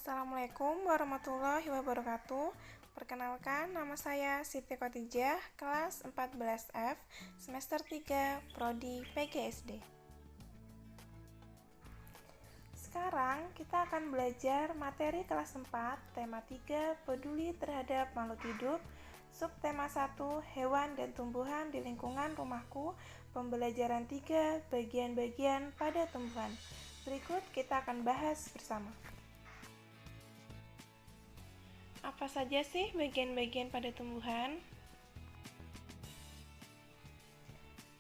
Assalamualaikum warahmatullahi wabarakatuh. Perkenalkan, nama saya Siti Khotijah, kelas 14F, semester 3, Prodi PGSD. Sekarang kita akan belajar materi kelas 4, tema 3, peduli terhadap makhluk hidup, subtema 1, hewan dan tumbuhan di lingkungan rumahku, pembelajaran 3, bagian-bagian pada tumbuhan. Berikut kita akan bahas bersama. Apa saja sih bagian-bagian pada tumbuhan?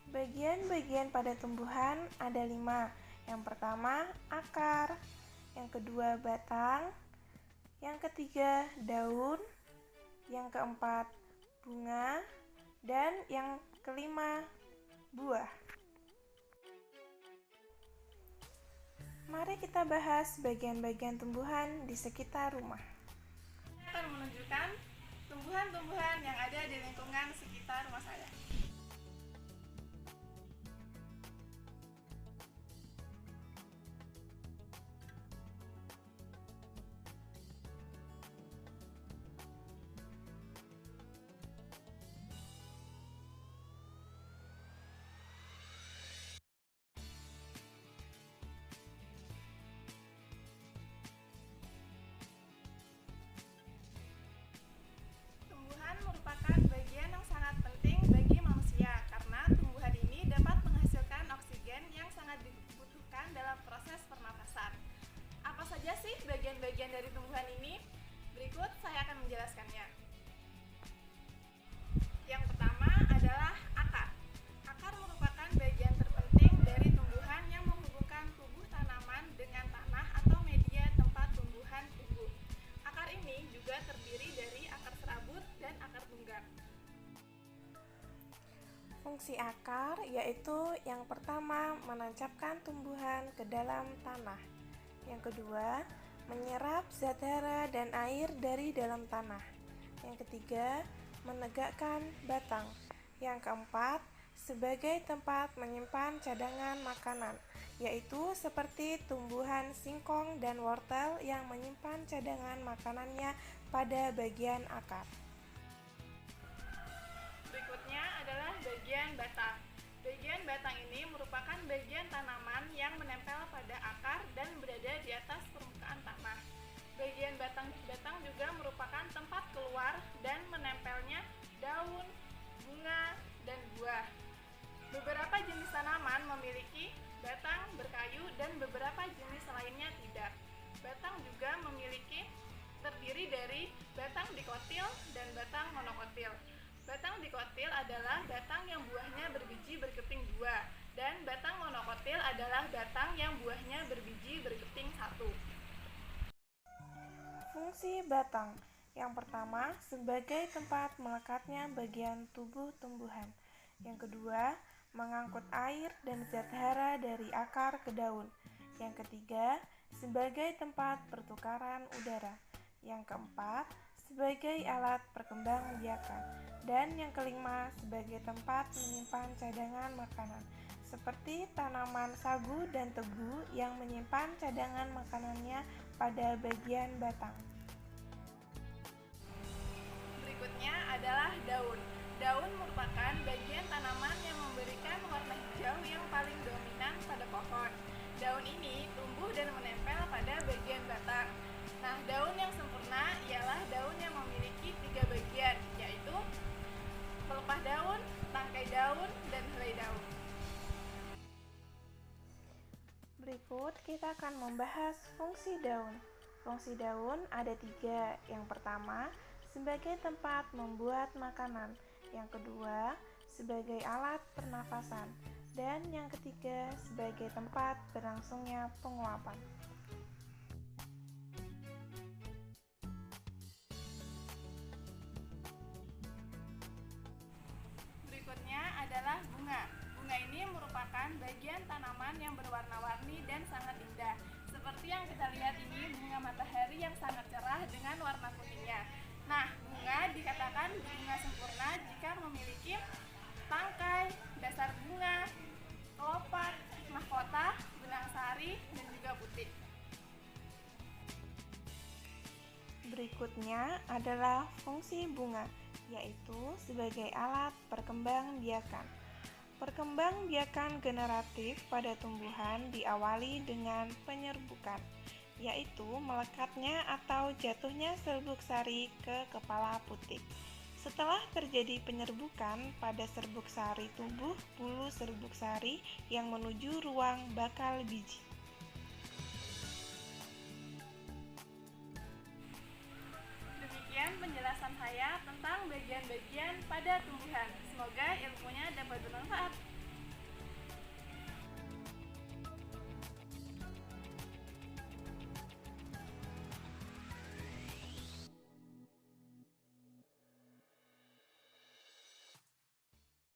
Bagian-bagian pada tumbuhan ada 5. Yang pertama, akar. Yang kedua, batang. Yang ketiga, daun. Yang keempat, bunga. Dan yang kelima, buah. Mari kita bahas bagian-bagian tumbuhan di sekitar rumah. Akan menunjukkan tumbuhan-tumbuhan yang ada di lingkungan sekitar rumah saya. Merupakan bagian yang sangat penting bagi manusia karena tumbuhan ini dapat menghasilkan oksigen yang sangat dibutuhkan dalam proses pernapasan. Apa saja sih bagian-bagian dari tumbuhan ini? Berikut saya akan menjelaskannya. Yang pertama adalah akar. Akar merupakan bagian terpenting dari tumbuhan yang menghubungkan tubuh tanaman dengan tanah atau media tempat tumbuhan tumbuh. Akar ini juga terdiri dari akar serabut dan akar tunggang. Fungsi akar yaitu yang pertama menancapkan tumbuhan ke dalam tanah. Yang kedua, menyerap zat hara dan air dari dalam tanah. Yang ketiga, menegakkan batang. Yang keempat, sebagai tempat menyimpan cadangan makanan, yaitu seperti tumbuhan singkong dan wortel yang menyimpan cadangan makanannya pada bagian akar. Berikutnya adalah bagian batang. Bagian batang ini merupakan bagian tanaman yang menempel pada akar dan berada di atas permukaan tanah. Bagian batang juga merupakan tempat keluar dan menempelnya daun, bunga, dan buah. Beberapa jenis tanaman memiliki batang berkayu dan beberapa jenis lainnya tidak. Batang juga terdiri dari batang dikotil dan batang monokotil. Batang dikotil adalah batang yang buahnya berbiji berkeping 2 dan batang monokotil adalah batang yang buahnya berbiji berkeping 1. Fungsi batang. Yang pertama, sebagai tempat melekatnya bagian tubuh tumbuhan. Yang kedua, mengangkut air dan zat hara dari akar ke daun. Yang ketiga, sebagai tempat pertukaran udara. Yang keempat, sebagai alat perkembangbiakan. Dan yang kelima, sebagai tempat menyimpan cadangan makanan, seperti tanaman sagu dan tebu yang menyimpan cadangan makanannya pada bagian batang. Berikutnya adalah daun. Daun merupakan bagian tanaman yang memberikan warna hijau yang paling dominan pada pohon. Daun ini tumbuh dan menempel pada bagian batang. Nah, daun yang sempurna ialah daun yang memiliki 3 bagian, yaitu pelepah daun, tangkai daun, dan helai daun. Berikut kita akan membahas fungsi daun. Fungsi daun ada 3. Yang pertama, sebagai tempat membuat makanan. Yang kedua, sebagai alat pernafasan. Dan yang ketiga, sebagai tempat berlangsungnya penguapan. Berikutnya adalah bunga. Bunga ini merupakan bagian tanaman yang berwarna-warni dan sangat indah. Seperti yang kita lihat ini, bunga matahari yang sangat cerah dengan warna kuningnya. Nah, bunga dikatakan bunga sempurna jika memiliki tangkai, dasar bunga, kelopak, mahkota, benang sari, dan juga putik. berikutnya adalah fungsi bunga, yaitu sebagai alat perkembangbiakan. Perkembangbiakan generatif pada tumbuhan diawali dengan penyerbukan, yaitu melekatnya atau jatuhnya serbuk sari ke kepala putik. Setelah terjadi penyerbukan, pada serbuk sari tumbuh bulu serbuk sari yang menuju ruang bakal biji. Demikian penjelasan saya tentang bagian-bagian pada tumbuhan. Semoga ilmunya dapat bermanfaat.